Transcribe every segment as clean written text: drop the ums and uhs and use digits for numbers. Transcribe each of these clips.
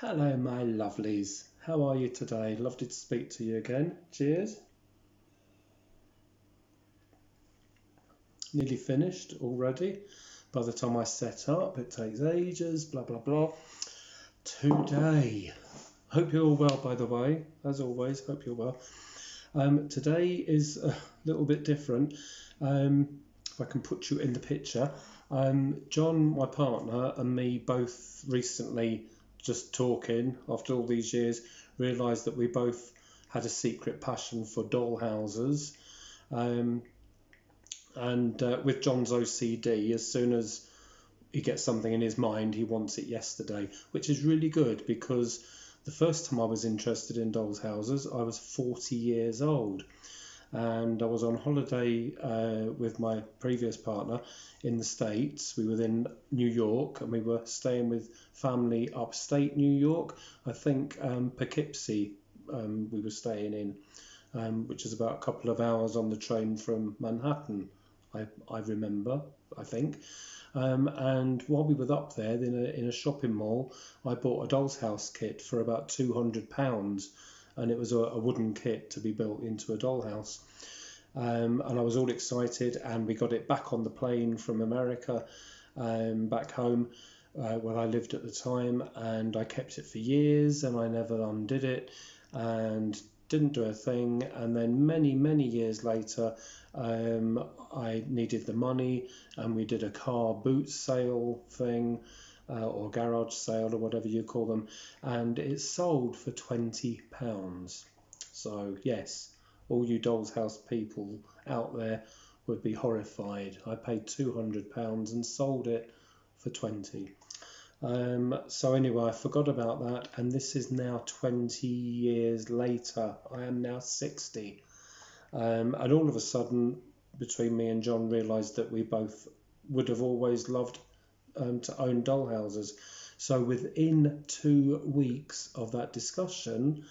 Hello, my lovelies. How are you today? Lovely to speak to you again. Cheers. Nearly finished already. By the time I set up, it takes ages, blah, blah, blah. Today, hope you're all well, by the way. As always, hope you're well. Today is a little bit different. If I can put you in the picture. John, my partner, and me both recently, just talking after all these years, realised that we both had a secret passion for doll houses. And with John's OCD, as soon as he gets something in his mind, he wants it yesterday, which is really good because the first time I was interested in dolls' houses, I was 40 years old. And I was on holiday with my previous partner in the States. We were in New York and we were staying with family upstate New York. I think Poughkeepsie we were staying in, which is about a couple of hours on the train from Manhattan, I remember, I think. And while we were up there in a shopping mall, I bought a doll's house kit for about £200. And it was a wooden kit to be built into a dollhouse. And I was all excited, and we got it back on the plane from America back home where I lived at the time, and I kept it for years and I never undid it and didn't do a thing. And then many years later, I needed the money and we did a car boot sale thing. Or garage sale or whatever you call them, and it sold for £20. So yes, all you doll's house people out there would be horrified. I paid £200 and sold it for 20. So anyway, I forgot about that, and this is now 20 years later. I am now 60, and all of a sudden, between me and John, realised that we both would have always loved to own doll houses. So within 2 weeks of that discussion,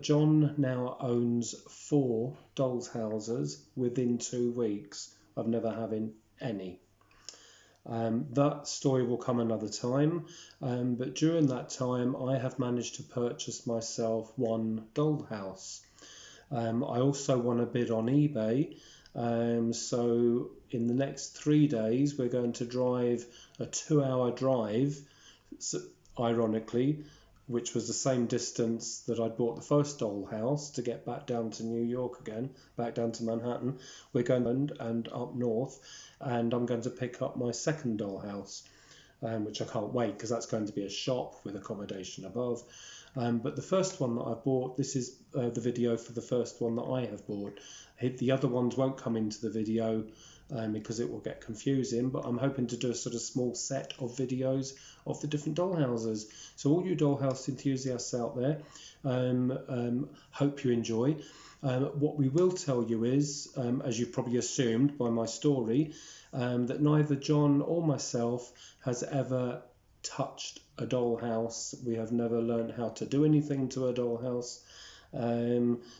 John now owns 4 doll's houses within 2 weeks of never having any. That story will come another time, but during that time I have managed to purchase myself 1 doll house. I also won a bid on eBay. So in the next 3 days, we're going to drive a 2-hour drive, ironically, which was the same distance that I bought the first doll house to get back down to New York again, back down to Manhattan. We're going and up north, and I'm going to pick up my second doll house, which I can't wait because that's going to be a shop with accommodation above. But the first one that I bought, this is the video for the first one that I have bought. The other ones won't come into the video because it will get confusing, but I'm hoping to do a sort of small set of videos of the different doll houses. So all you dollhouse enthusiasts out there, hope you enjoy. What we will tell you is, as you've probably assumed by my story, that neither John or myself has ever touched a dollhouse. We have never learned how to do anything to a dollhouse.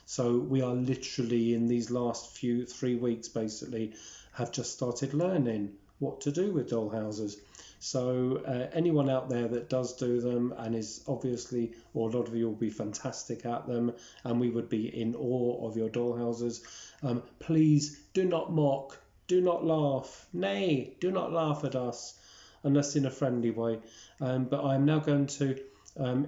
So we are literally in these last 3 weeks basically have just started learning what to do with doll houses. So anyone out there that does do them and is obviously, or a lot of you will be fantastic at them, and we would be in awe of your doll houses, please do not mock, do not laugh, nay, do not laugh at us unless in a friendly way. But I'm now going to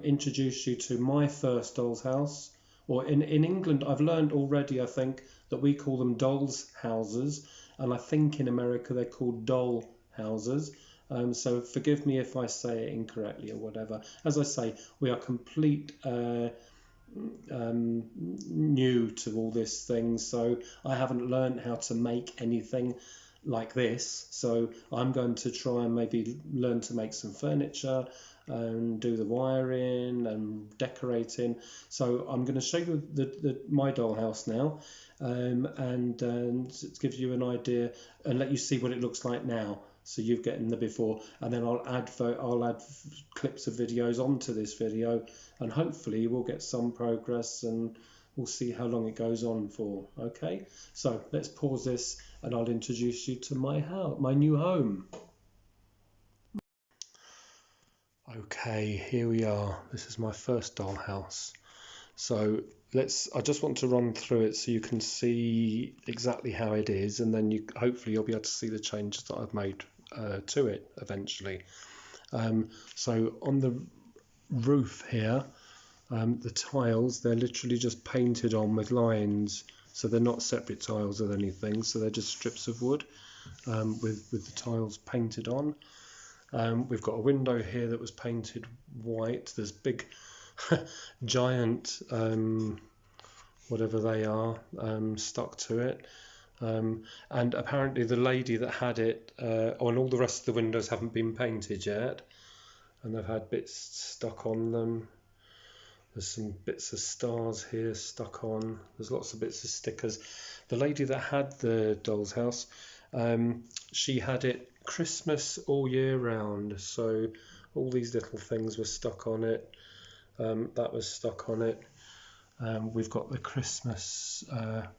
introduce you to my first doll's house. Or in England, I've learned already, I think, that we call them dolls' houses, and I think in America they're called doll houses. So forgive me if I say it incorrectly or whatever. As I say, we are complete new to all this thing, so I haven't learned how to make anything like this. So I'm going to try and maybe learn to make some furniture and do the wiring and decorating. So I'm going to show you my dollhouse now, and it gives you an idea and let you see what it looks like now. So you've gotten the before, and then I'll add clips of videos onto this video, and hopefully we'll get some progress and we'll see how long it goes on for. Okay, so let's pause this and I'll introduce you to my new home. Okay, here we are. This is my first dollhouse. So I just want to run through it so you can see exactly how it is, and then hopefully you'll be able to see the changes that I've made to it eventually. So on the roof here, the tiles, they're literally just painted on with lines, so they're not separate tiles or anything, so they're just strips of wood with the tiles painted on. We've got a window here that was painted white. There's big giant whatever they are stuck to it, and apparently the lady that had it on all the rest of the windows haven't been painted yet, and they've had bits stuck on them. There's some bits of stars here stuck on. There's lots of bits of stickers. The lady that had the doll's house, she had it Christmas all year round, so all these little things were stuck on it. That was stuck on it. We've got the Christmas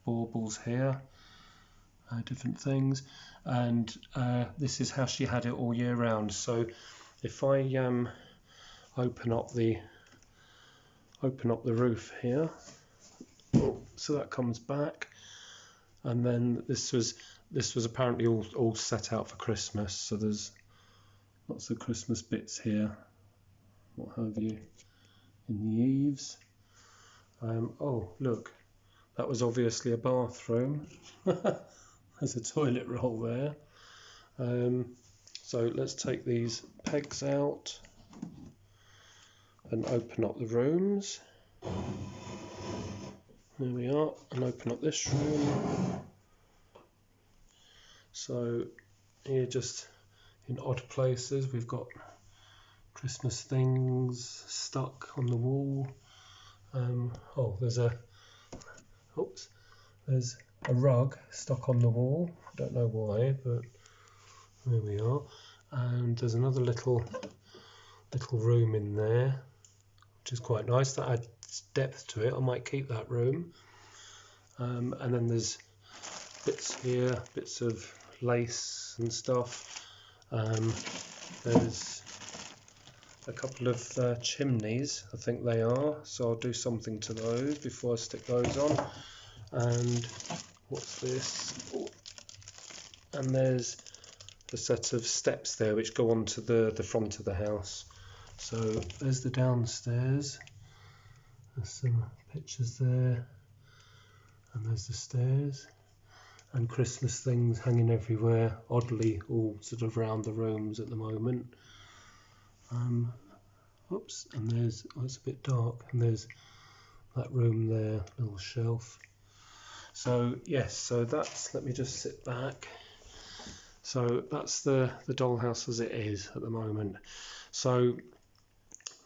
baubles here, different things, and this is how she had it all year round. So if I open up the roof here, so that comes back, and then this was apparently all set out for Christmas, so there's lots of Christmas bits here, what have you, in the eaves. Oh look, that was obviously a bathroom. There's a toilet roll there. So let's take these pegs out and open up the rooms. There we are, and open up this room. So here, just in odd places, we've got Christmas things stuck on the wall. There's a rug stuck on the wall. I don't know why, but there we are. And there's another little room in there, which is quite nice. That adds depth to it. I might keep that room. And then there's bits here, bits of lace and stuff. There's a couple of chimneys, I think they are, so I'll do something to those before I stick those on. And what's this? Oh. And there's a set of steps there which go onto the front of the house. So there's the downstairs. There's some pictures there, and there's the stairs, and Christmas things hanging everywhere, oddly all sort of around the rooms at the moment. Oops, and it's a bit dark, and there's that room there, little shelf. So yes, so that's, let me just sit back. So that's the dollhouse as it is at the moment. So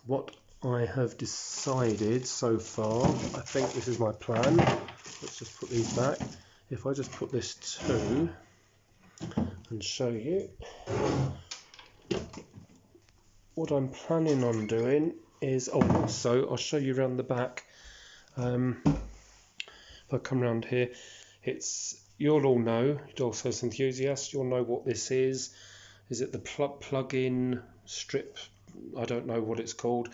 what I have decided so far, I think this is my plan. Let's just put these back. If I just put this to and show you, what I'm planning on doing is, also I'll show you around the back. If I come around here, you'll all know, dollhouse enthusiasts, you'll know what this is. Is it the plug-in strip? I don't know what it's called.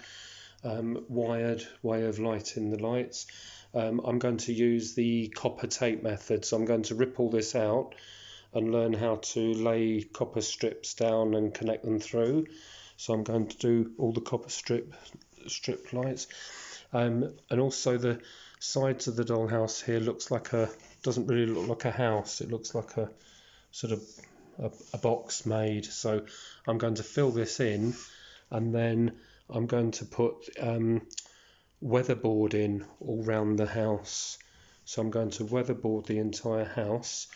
Wired way of lighting the lights. I'm going to use the copper tape method, so I'm going to rip all this out and learn how to lay copper strips down and connect them through. So I'm going to do all the copper strip lights, and also the sides of the dollhouse here doesn't really look like a house. It looks like a sort of a box made. So I'm going to fill this in, and then I'm going to put weatherboarding all round the house. So I'm going to weatherboard the entire house.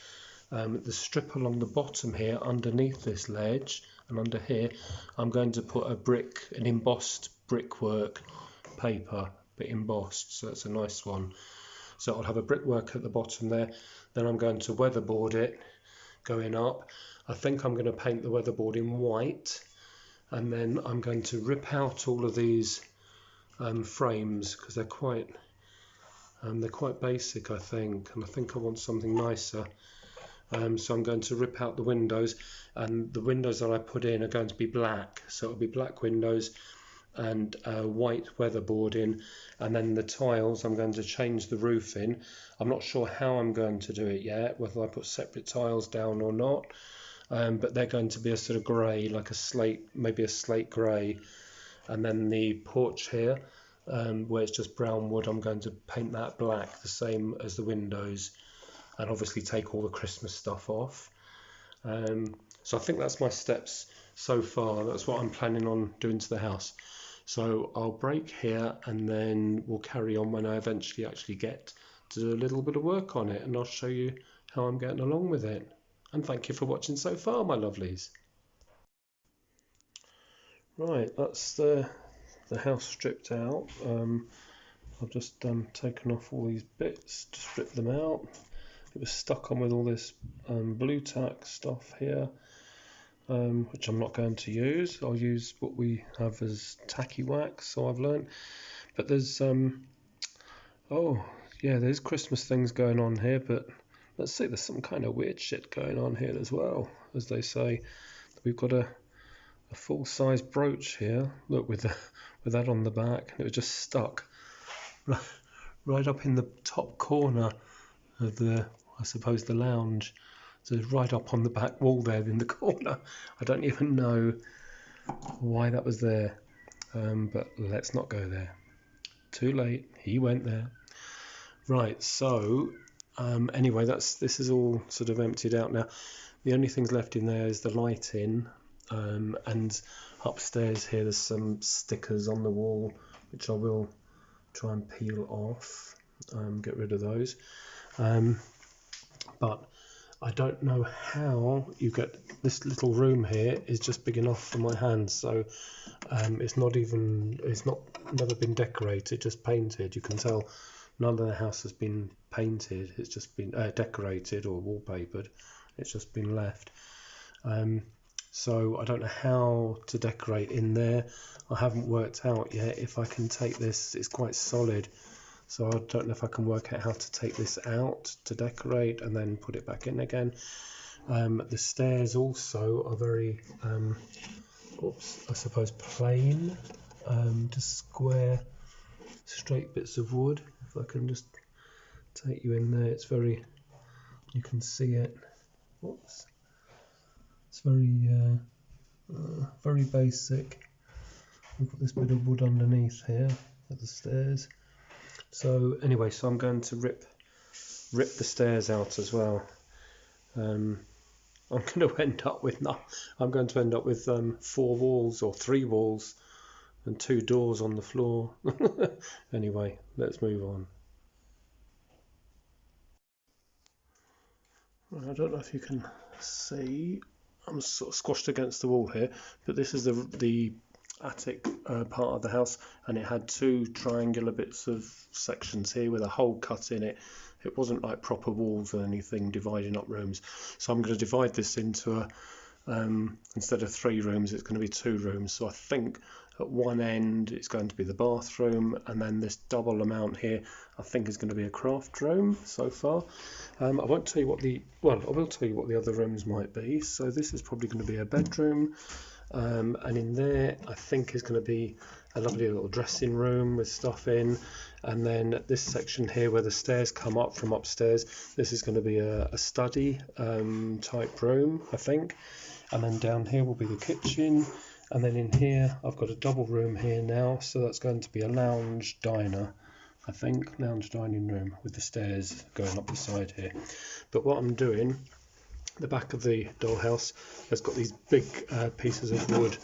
The strip along the bottom here, underneath this ledge and under here, I'm going to put an embossed brickwork paper, but embossed, so it's a nice one. So I'll have a brickwork at the bottom there. Then I'm going to weatherboard it going up. I think I'm going to paint the weatherboarding white, and then I'm going to rip out all of these frames, because they're quite basic, I think, and I think I want something nicer. So I'm going to rip out the windows, and the windows that I put in are going to be black, so it'll be black windows and white weatherboarding, and then the tiles I'm going to change the roof in. I'm not sure how I'm going to do it yet, whether I put separate tiles down or not, but they're going to be a sort of grey, like a slate, maybe a slate grey. And then the porch here, where it's just brown wood, I'm going to paint that black, the same as the windows, and obviously take all the Christmas stuff off. So I think that's my steps so far. That's what I'm planning on doing to the house. So I'll break here, and then we'll carry on when I eventually actually get to do a little bit of work on it, and I'll show you how I'm getting along with it. And thank you for watching so far, my lovelies. Right, that's the house stripped out. I've just taken off all these bits to strip them out. It was stuck on with all this blue tack stuff here, which I'm not going to use. I'll use what we have as tacky wax, so I've learnt. But there's oh yeah, there's Christmas things going on here, but let's see, there's some kind of weird shit going on here as well. As they say, we've got a full-size brooch here. Look, with that on the back, it was just stuck right up in the top corner of the, I suppose, the lounge. So it's right up on the back wall there in the corner. I don't even know why that was there, but let's not go there. Too late. He went there. Right. So anyway, this is all sort of emptied out now. The only things left in there is the lighting, and upstairs here there's some stickers on the wall which I will try and peel off, get rid of those. But I don't know how you get this little room here is just big enough for my hands, so it's never been decorated, just painted. You can tell none of the house has been painted, it's just been decorated or wallpapered, it's just been left. So I don't know how to decorate in there. I haven't worked out yet if I can take this, it's quite solid, so I don't know if I can work out how to take this out to decorate and then put it back in again. The stairs also are very, I suppose plain, just square, straight bits of wood. If I can just take you in there, it's very, you can see it. Oops. It's very basic. We've got this bit of wood underneath here at the stairs. So anyway, so I'm going to rip the stairs out as well. I'm going to end up with 4 walls or 3 walls and 2 doors on the floor. Anyway, let's move on. I don't know if you can see. I'm sort of squashed against the wall here, but this is the attic part of the house, and it had 2 triangular bits of sections here with a hole cut in it. It wasn't like proper walls or anything dividing up rooms, so I'm going to divide this into instead of 3 rooms, it's going to be 2 rooms. So I think at one end it's going to be the bathroom, and then this double amount here I think is going to be a craft room so far. I won't tell you what I will tell you what the other rooms might be. So this is probably going to be a bedroom, and in there I think is going to be a lovely little dressing room with stuff in, and then this section here where the stairs come up from upstairs, this is going to be a study type room, I think, and then down here will be the kitchen, and then in here I've got a double room here now, so that's going to be a lounge diner, I think, lounge dining room with the stairs going up the side here. But what I'm doing, the back of the dollhouse has got these big pieces of wood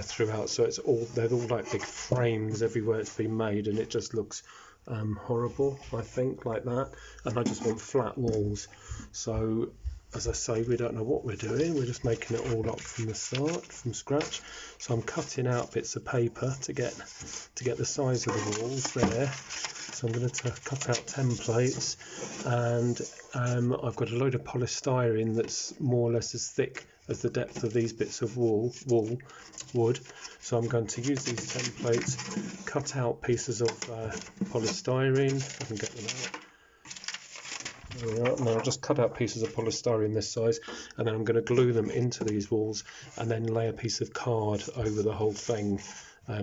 throughout, so they're all like big frames everywhere it's been made, and it just looks horrible, I think, like that. And I just want flat walls. So as I say, we don't know what we're doing, we're just making it all up from the start, from scratch. So I'm cutting out bits of paper to get the size of the walls there. So I'm going to cut out templates, and I've got a load of polystyrene that's more or less as thick as the depth of these bits of wood. So I'm going to use these templates, cut out pieces of polystyrene, if I can get them out. There we are. Now I'll just cut out pieces of polystyrene this size, and then I'm going to glue them into these walls and then lay a piece of card over the whole thing.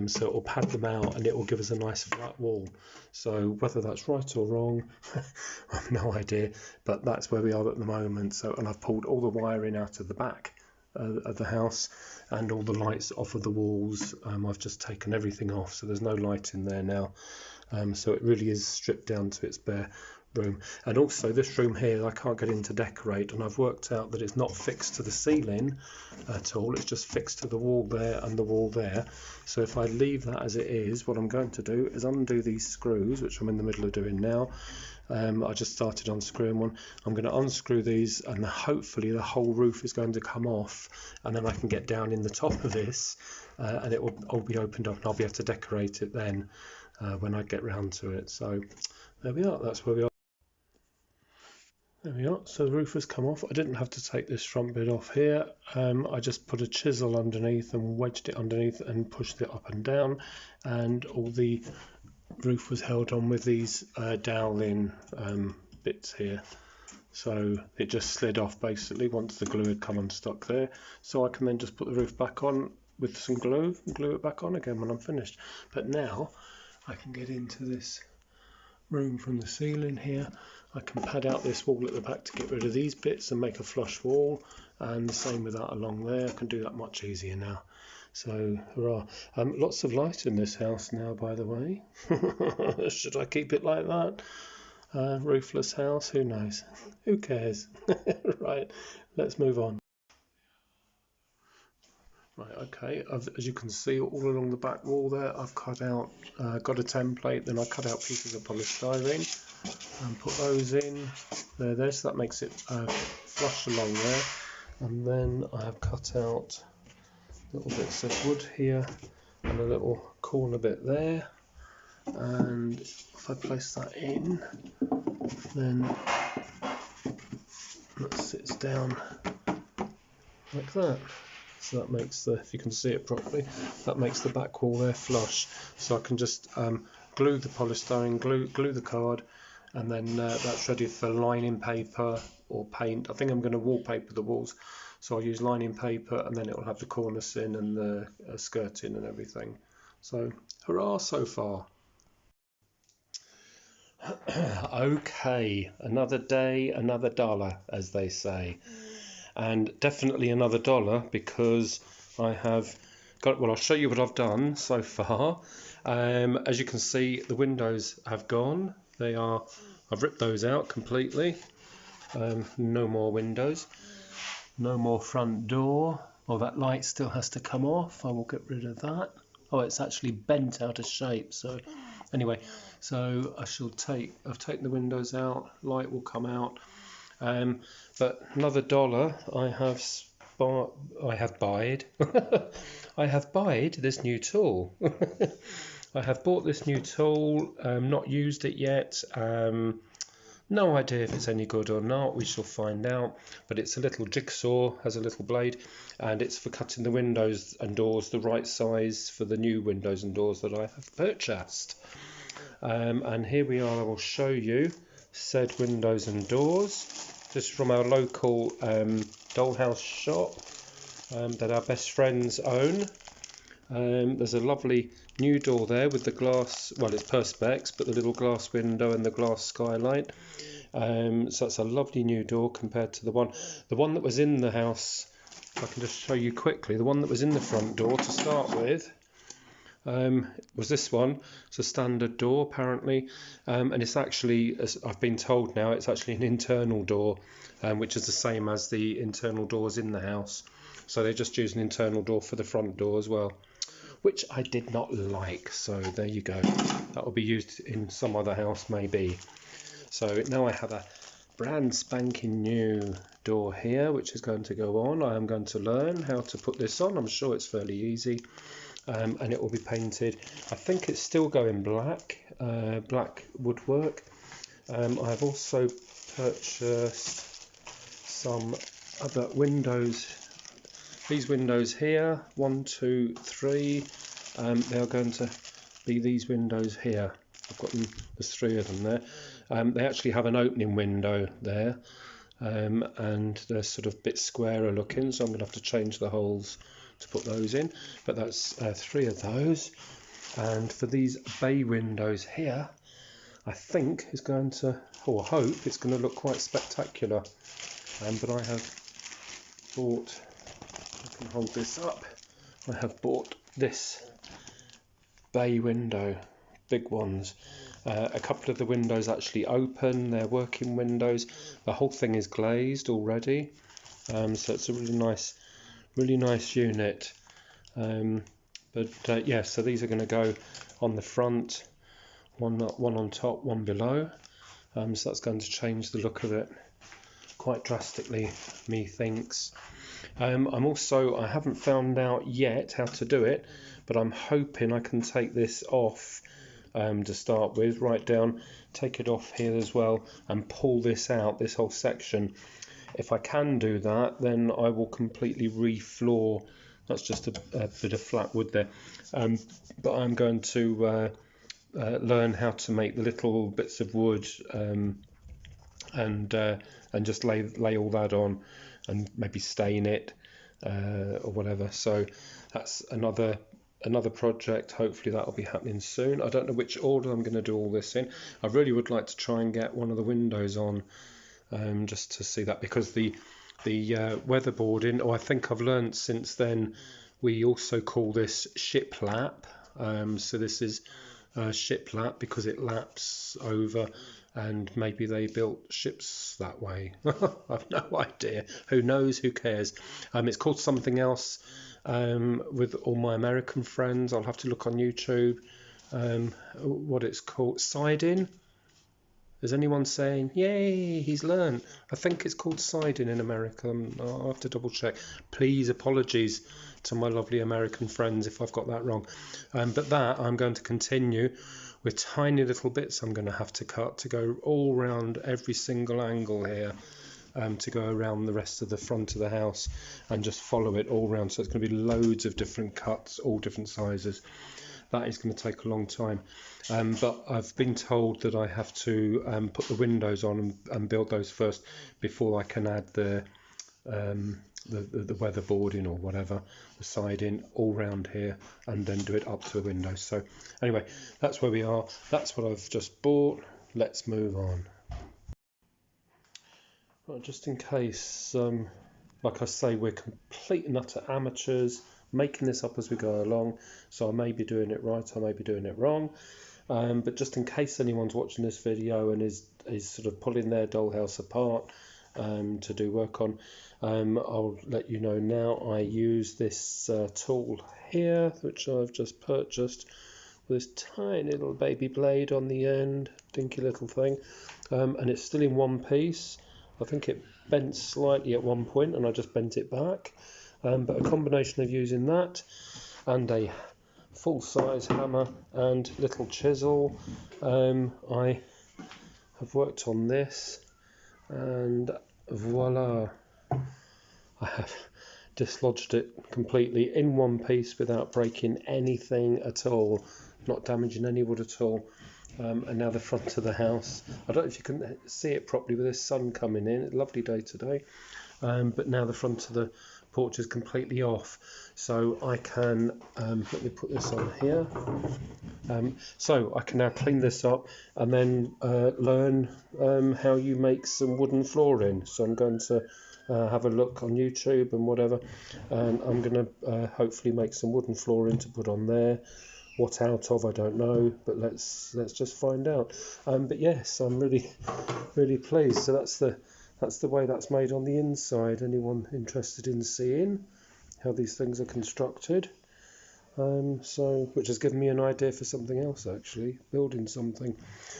So it will pad them out and it will give us a nice flat wall. So whether that's right or wrong, I have no idea, but that's where we are at the moment. So, and I've pulled all the wiring out of the back of the house and all the lights off of the walls. I've just taken everything off, so there's no light in there now. So it really is stripped down to its bare room. And also this room here I can't get in to decorate, and I've worked out that it's not fixed to the ceiling at all, it's just fixed to the wall there and the wall there. So if I leave that as it is, what I'm going to do is undo these screws, which I'm in the middle of doing now. I just started unscrewing one. I'm going to unscrew these, and hopefully the whole roof is going to come off, and then I can get down in the top of this and it will all be opened up, and I'll be able to decorate it then when I get round to it. So there we are, that's where we are. There we are, so the roof has come off. I didn't have to take this front bit off here. I just put a chisel underneath and wedged it underneath and pushed it up and down, and all the roof was held on with these dowel-in bits here. So it just slid off basically once the glue had come unstuck there. So I can then just put the roof back on with some glue and glue it back on again when I'm finished. But now I can get into this room from the ceiling here. I can pad out this wall at the back to get rid of these bits and make a flush wall, and the same with that along there. I can do that much easier now. So hurrah. Lots of light in this house now, by the way. Should I keep it like that? Roofless house, who knows? Who cares? Right, let's move on. Right, okay, as you can see all along the back wall there, I've cut out, got a template, then I cut out pieces of polystyrene and put those in there, so that makes it flush along there. And then I have cut out little bits of wood here and a little corner bit there, and if I place that in, then that sits down like that. So that makes the, if you can see it properly, that makes the back wall there flush. So I can just glue the polystyrene, glue the card, and then that's ready for lining paper or paint. I think I'm going to wallpaper the walls, so I'll use lining paper, and then it will have the cornice in and the skirting and everything. So hurrah so far. Okay, another day, another dollar, as they say. And definitely another dollar, because I have got, well, I'll show you what I've done so far. As you can see, the windows have gone. I've ripped those out completely. No more windows, no more front door. Oh, that light still has to come off. I will get rid of that. Oh, it's actually bent out of shape. So anyway, so I've taken the windows out, light will come out. But another dollar, I have buyed I have buyed this new tool. I have bought this new tool, not used it yet. No idea if it's any good or not, we shall find out. But it's a little jigsaw, has a little blade, and it's for cutting the windows and doors the right size for the new windows and doors that I have purchased. And here we are, I will show you said windows and doors. This is from our local dollhouse shop that our best friends own. There's a lovely new door there with the glass, well, it's Perspex, but the little glass window and the glass skylight. So it's a lovely new door compared to the one that was in the house. If I can just show you quickly, the one that was in the front door to start with was this one. It's a standard door apparently, and it's actually, as I've been told now, it's actually an internal door, which is the same as the internal doors in the house. So they just use an internal door for the front door as well, which I did not like. So there you go, that will be used in some other house maybe. So now I have a brand spanking new door here, which is going to go on. I am going to learn how to put this on. I'm sure it's fairly easy. And it will be painted. I think it's still going black, black woodwork. I have also purchased some other windows. These windows here, 1, 2, 3, they are going to be these windows here. I've got them, there's 3 of them there. They actually have an opening window there, and they're sort of a bit squarer looking, so I'm going to have to change the holes to put those in. But that's 3 of those. And for these bay windows here, I think is going to, or hope it's going to look quite spectacular. But I have bought, I can hold this up, I have bought this bay window, big ones. A couple of the windows actually open, they're working windows. The whole thing is glazed already, so it's a really nice unit. Yeah, so these are going to go on the front, one on top, one below. So that's going to change the look of it quite drastically, methinks. I haven't found out yet how to do it, but I'm hoping I can take this off to start with, right down, take it off here as well, and pull this out, this whole section. If I can do that, then I will completely re-floor. That's just a bit of flat wood there, but I'm going to learn how to make the little bits of wood, and just lay all that on, and maybe stain it or whatever. So that's another project. Hopefully that will be happening soon. I don't know which order I'm going to do all this in. I really would like to try and get one of the windows on, just to see that, because the weatherboarding, I think I've learned since then, we also call this shiplap. So this is shiplap because it laps over, and maybe they built ships that way. I've no idea. Who knows? Who cares? It's called something else with all my American friends. I'll have to look on YouTube what it's called. Siding. Is anyone saying, yay, he's learned? I think it's called siding in America. I'll have to double check. Please, apologies to my lovely American friends if I've got that wrong. But that I'm going to continue with tiny little bits I'm going to have to cut to go all round every single angle here, to go around the rest of the front of the house and just follow it all round. So it's going to be loads of different cuts, all different sizes. That is going to take a long time, but I've been told that I have to put the windows on and build those first before I can add the weatherboarding or whatever, the siding all round here, and then do it up to the windows. So anyway, that's where we are. That's what I've just bought. Let's move on. Right, just in case, like I say, we're complete and utter amateurs, making this up as we go along, so I may be doing it right, I may be doing it wrong, but just in case anyone's watching this video and is sort of pulling their dollhouse apart to do work on, I'll let you know now. I use this tool here, which I've just purchased, with this tiny little baby blade on the end, dinky little thing, and it's still in one piece. I think it bent slightly at one point and I just bent it back. But a combination of using that and a full-size hammer and little chisel, I have worked on this, and voila, I have dislodged it completely in one piece without breaking anything at all, not damaging any wood at all. And now the front of the house, I don't know if you can see it properly with this sun coming in, lovely day today, but now the front of the porch is completely off, so I can let me put this on here, so I can now clean this up and then learn how you make some wooden flooring. So I'm going to have a look on YouTube and whatever, and I'm going to hopefully make some wooden flooring to put on there. What out of, I don't know, but let's just find out. But yes, I'm really pleased. So that's the way that's made on the inside. Anyone interested in seeing how these things are constructed? Which has given me an idea for something else, actually, building something.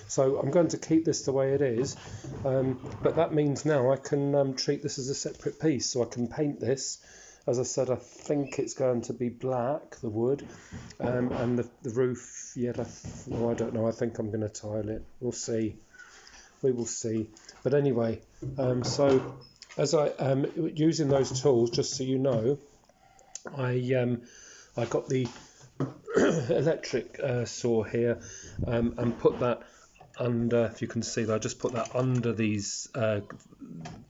So I'm going to keep this the way it is, but that means now I can treat this as a separate piece, so I can paint this. As I said, I think it's going to be black, the wood, and the roof, I don't know, I think I'm going to tile it. We'll see. We will see. But anyway, so as I using those tools, just so you know, I got the electric saw here, and put that under, if you can see that, I just put that under these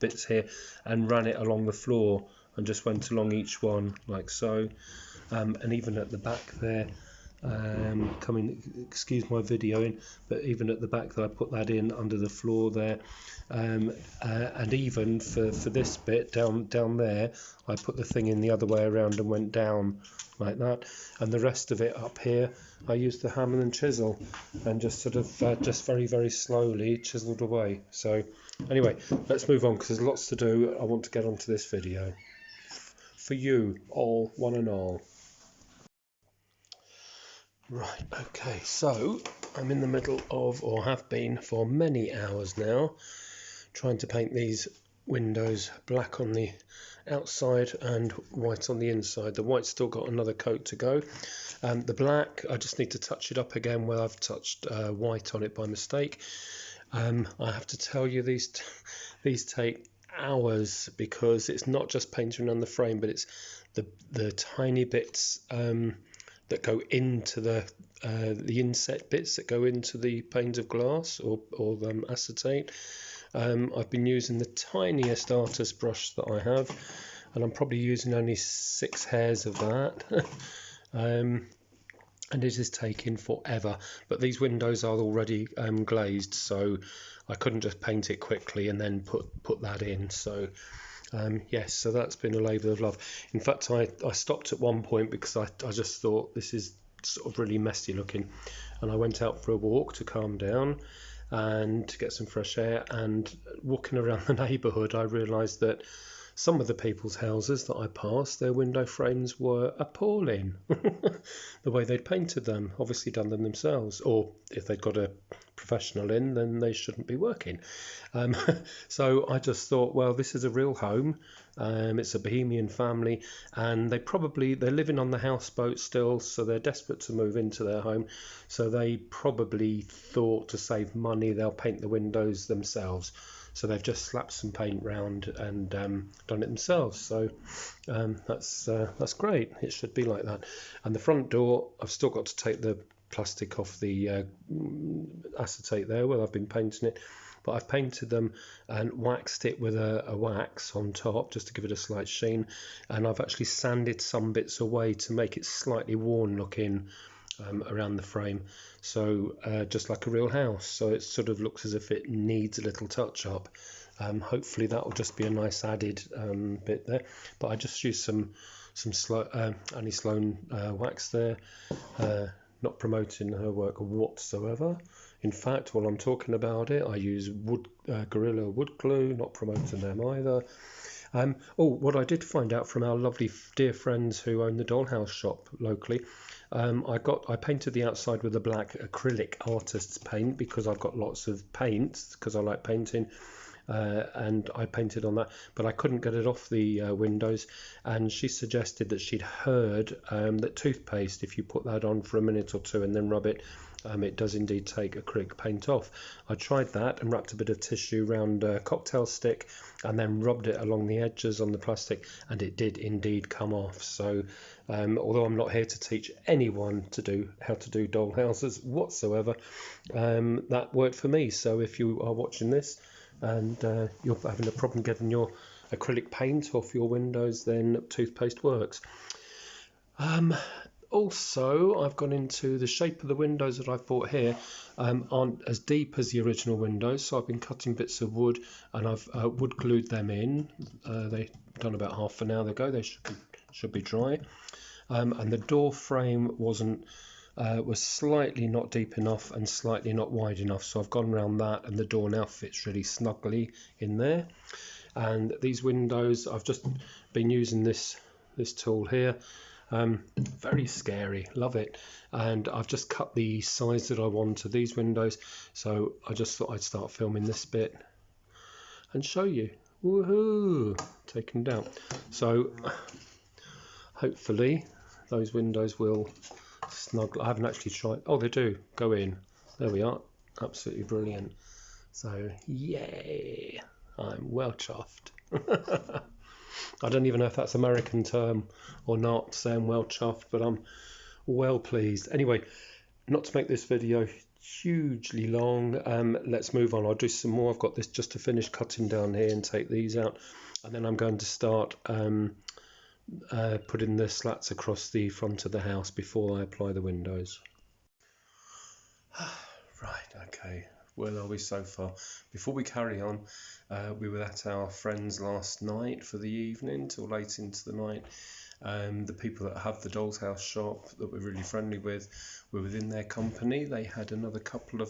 bits here and ran it along the floor and just went along each one like so, and even at the back there, excuse my videoing, but even at the back that I put that in under the floor there, and even for this bit down there, I put the thing in the other way around and went down like that, and the rest of it up here I used the hammer and chisel and just sort of just very, very slowly chiseled away. So anyway, let's move on because there's lots to do. I want to get onto this video for you all, one and all. Right, okay, so I'm in the middle of, or have been for many hours now, trying to paint these windows black on the outside and white on the inside. The white's still got another coat to go. The black, I just need to touch it up again where I've touched white on it by mistake. I have to tell you, these take hours because it's not just painting on the frame, but it's the tiny bits that go into the inset bits that go into the panes of glass or acetate. I've been using the tiniest artist brush that I have, and I'm probably using only 6 hairs of that. And it is taking forever, but these windows are already glazed, so I couldn't just paint it quickly and then put that in. So yes, so that's been a labour of love. In fact, I stopped at one point because I just thought this is sort of really messy looking, and I went out for a walk to calm down and to get some fresh air, and walking around the neighbourhood I realised that some of the people's houses that I passed, their window frames were appalling. The way they'd painted them, obviously done them themselves, or if they'd got a professional in, then they shouldn't be working. So I just thought, well, this is a real home. It's a Bohemian family, and they're living on the houseboat still, so they're desperate to move into their home. So they probably thought to save money, they'll paint the windows themselves. So they've just slapped some paint round and done it themselves. So that's great. It should be like that. And the front door, I've still got to take the plastic off the acetate there where I've been painting it. But I've painted them and waxed it with a wax on top just to give it a slight sheen. And I've actually sanded some bits away to make it slightly worn looking around the frame, so just like a real house, so it sort of looks as if it needs a little touch up. Hopefully that will just be a nice added bit there, but I just used some Annie Sloan wax there, not promoting her work whatsoever. In fact, while I'm talking about it, I use Gorilla wood glue, not promoting them either. What I did find out from our lovely dear friends who own the dollhouse shop locally, I painted the outside with a black acrylic artist's paint because I've got lots of paints because I like painting, and I painted on that, but I couldn't get it off the windows, and she suggested that she'd heard that toothpaste, if you put that on for a minute or two and then rub it, it does indeed take acrylic paint off. I tried that and wrapped a bit of tissue around a cocktail stick and then rubbed it along the edges on the plastic, and it did indeed come off. So although I'm not here to teach anyone how to do doll houses whatsoever, that worked for me. So if you are watching this and you're having a problem getting your acrylic paint off your windows, then toothpaste works. Also, I've gone into the shape of the windows that I've bought here aren't as deep as the original windows, so I've been cutting bits of wood and I've wood glued them in. They've done about half an hour ago. They should be dry. And the door frame was slightly not deep enough and slightly not wide enough, so I've gone around that, and the door now fits really snugly in there. And these windows, I've just been using this tool here. Very scary, love it, and I've just cut the size that I want of these windows, so I just thought I'd start filming this bit and show you. Woohoo! Taken down. So hopefully those windows will snug. I haven't actually tried. Oh, they do go in. There we are. Absolutely brilliant. So yay, I'm well chuffed. I don't even know if that's American term or not, saying well chuffed, but I'm well pleased. Anyway, not to make this video hugely long, let's move on. I'll do some more. I've got this just to finish cutting down here and take these out, and then I'm going to start putting the slats across the front of the house before I apply the windows. Right, okay, where are we so far? Before we carry on, we were at our friends last night for the evening till late into the night. The people that have the Doll's House shop that we're really friendly with were within their company. They had another couple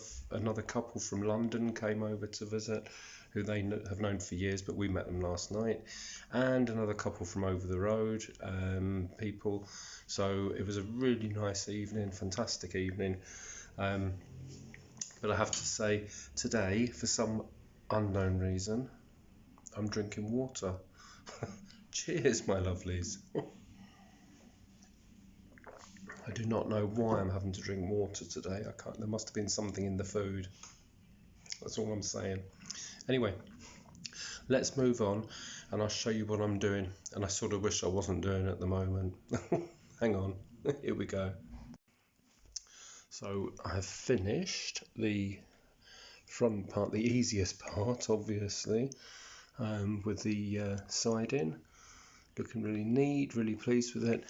from London came over to visit, who they have known for years, but we met them last night, and another couple from over the road, people. So it was a really nice evening, fantastic evening. But I have to say, today, for some unknown reason, I'm drinking water. Cheers, my lovelies. I do not know why I'm having to drink water today. There must have been something in the food. That's all I'm saying. Anyway, let's move on and I'll show you what I'm doing. And I sort of wish I wasn't doing at the moment. Hang on, here we go. So I've finished the front part, the easiest part, obviously, with the siding. Looking really neat, really pleased with it.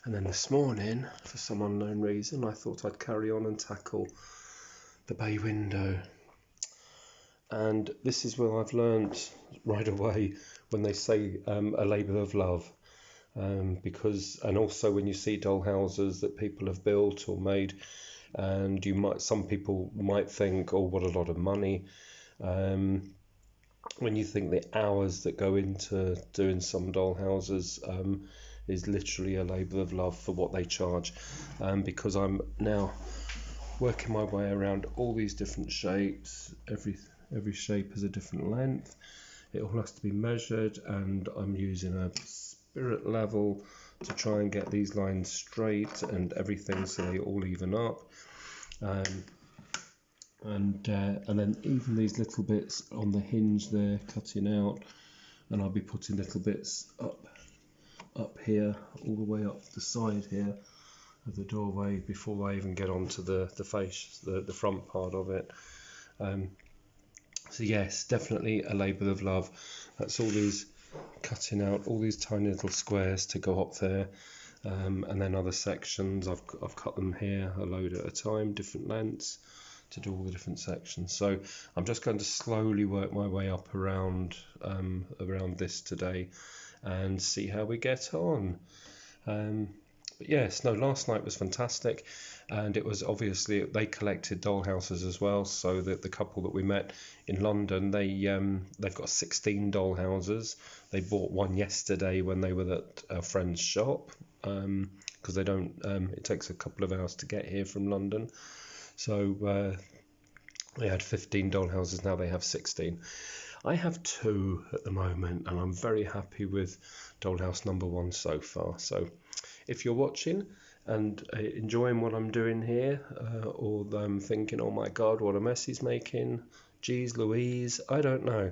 And then this morning, for some unknown reason, I thought I'd carry on and tackle the bay window. And this is where I've learnt right away when they say a labour of love. And also when you see doll houses that people have built or made, and some people might think, oh, what a lot of money. When you think the hours that go into doing some doll houses, is literally a labour of love for what they charge, because I'm now working my way around all these different shapes. Every shape has a different length. It all has to be measured, and I'm using a spirit level to try and get these lines straight and everything so they all even up. And then even these little bits on the hinge there, cutting out, and I'll be putting little bits up here, all the way up the side here of the doorway before I even get onto the face, the front part of it. So yes, definitely a labour of love. That's all these cutting out all these tiny little squares to go up there, and then other sections I've cut them here a load at a time, different lengths, to do all the different sections. So I'm just going to slowly work my way up around this today and see how we get on. But yes, no, last night was fantastic, and it was obviously they collected doll houses as well. So that the couple that we met in London, they've got 16 doll houses. They bought one yesterday when they were at a friend's shop, because they don't. It takes a couple of hours to get here from London. So they had 15 doll houses. Now they have 16. I have 2 at the moment, and I'm very happy with dollhouse number 1 so far. So if you're watching and enjoying what I'm doing here, or thinking, oh my god, what a mess he's making, geez Louise, I don't know.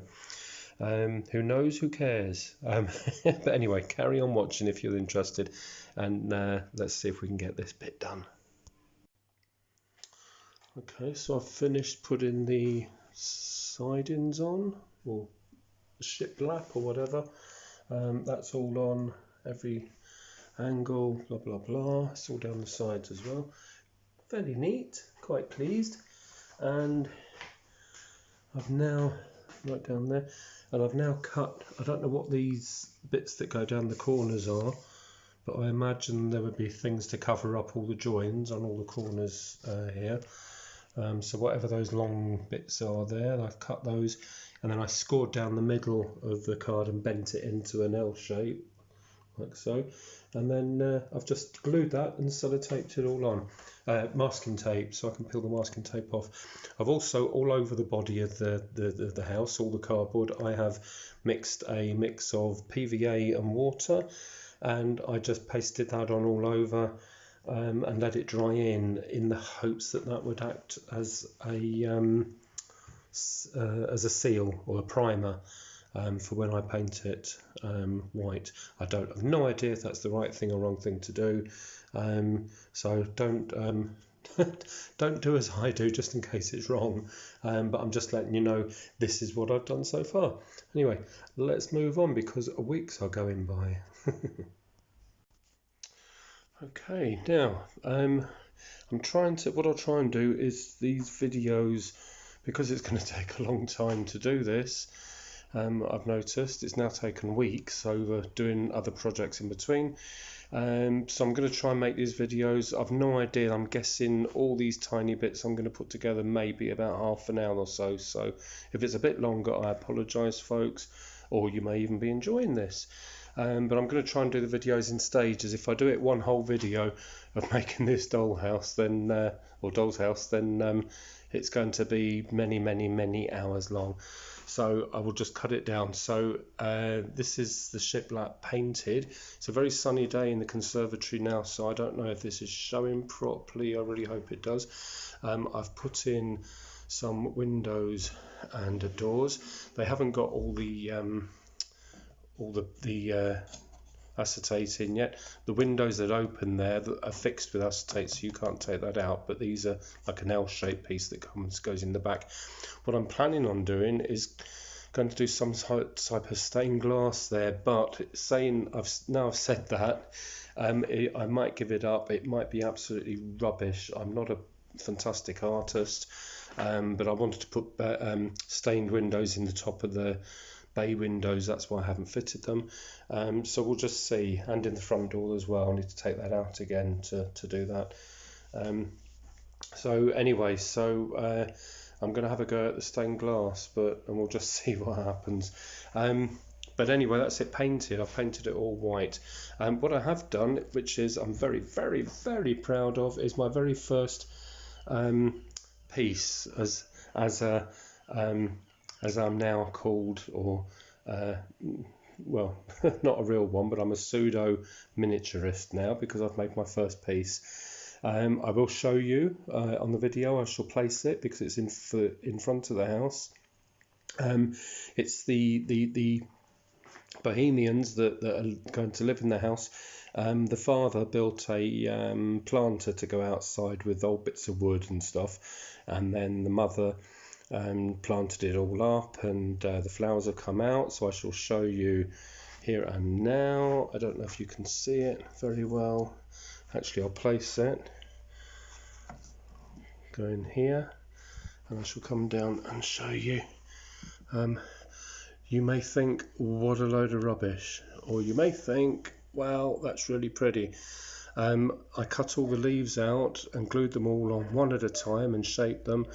Who knows, who cares? But anyway, carry on watching if you're interested, and let's see if we can get this bit done. Okay, so I've finished putting the sidings on, or shiplap or whatever. That's all on, every angle, blah blah blah. It's all down the sides as well. Fairly neat, quite pleased. And I've now, right down there, and I've now cut, I don't know what these bits that go down the corners are, but I imagine there would be things to cover up all the joins on all the corners here. So whatever those long bits are there, I've cut those, and then I scored down the middle of the card and bent it into an L shape, like so. And then I've just glued that and sellotaped it all on. Masking tape, so I can peel the masking tape off. I've also, all over the body of the house, all the cardboard, I have mixed a mix of PVA and water, and I just pasted that on all over. And let it dry in the hopes that would act as a seal or a primer, for when I paint it white. I have no idea if that's the right thing or wrong thing to do, so don't don't do as I do, just in case it's wrong, but I'm just letting you know this is what I've done so far. Anyway, let's move on because weeks are going by. Okay, now what I'll try and do is these videos, because it's going to take a long time to do this. I've noticed it's now taken weeks over doing other projects in between. So I'm going to try and make these videos. I've no idea. I'm guessing all these tiny bits I'm going to put together maybe about half an hour or so. So if it's a bit longer, I apologise, folks, or you may even be enjoying this. But I'm going to try and do the videos in stages. If I do it one whole video of making this dollhouse, then or doll's house, then it's going to be many hours long. So I will just cut it down. So this is the shiplap painted. It's a very sunny day in the conservatory now, so I don't know if this is showing properly. I really hope it does. I've put in some windows and doors. They haven't got all the acetate in yet. The windows that open there are fixed with acetate, so you can't take that out, but these are like an L-shaped piece that goes in the back. What I'm planning on doing is going to do some type of stained glass there, but I've said that, I might give it up. It might be absolutely rubbish. I'm not a fantastic artist, but I wanted to put stained windows in the top of the bay windows. That's why I haven't fitted them. So we'll just see, and in the front door as well. I need to take that out again to do that. So anyway, I'm going to have a go at the stained glass, and we'll just see what happens. But anyway, that's it painted. I've painted it all white. What I have done, which is I'm very proud of, is my very first piece as I'm now called, or well, not a real one, but I'm a pseudo miniaturist now because I've made my first piece. I will show you on the video. I shall place it because it's in front of the house. It's the Bohemians that are going to live in the house. The father built a planter to go outside with old bits of wood and stuff, and then the mother planted it all up, and the flowers have come out. So I shall show you here and now. I don't know if you can see it very well. Actually, I'll place it. Go in here, and I shall come down and show you. You may think, what a load of rubbish, or you may think, well, that's really pretty. I cut all the leaves out and glued them all on one at a time and shaped them,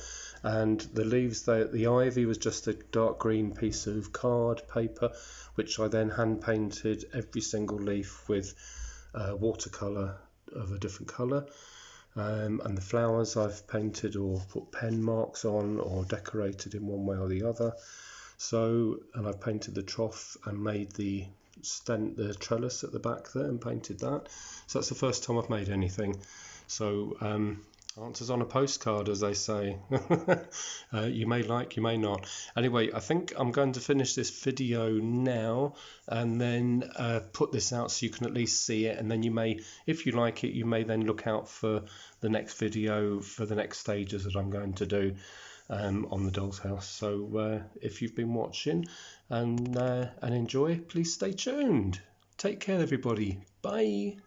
and the leaves, the ivy was just a dark green piece of card paper, which I then hand painted every single leaf with watercolour of a different colour, and the flowers I've painted or put pen marks on or decorated in one way or the other. So, and I've painted the trough and made the trellis at the back there and painted that. So that's the first time I've made anything. So answers on a postcard, as they say. You may like, you may not. Anyway, I think I'm going to finish this video now and then put this out so you can at least see it, and then you may, if you like it, you may then look out for the next video for the next stages that I'm going to do on the doll's house. So if you've been watching and enjoy, please stay tuned. Take care, everybody. Bye.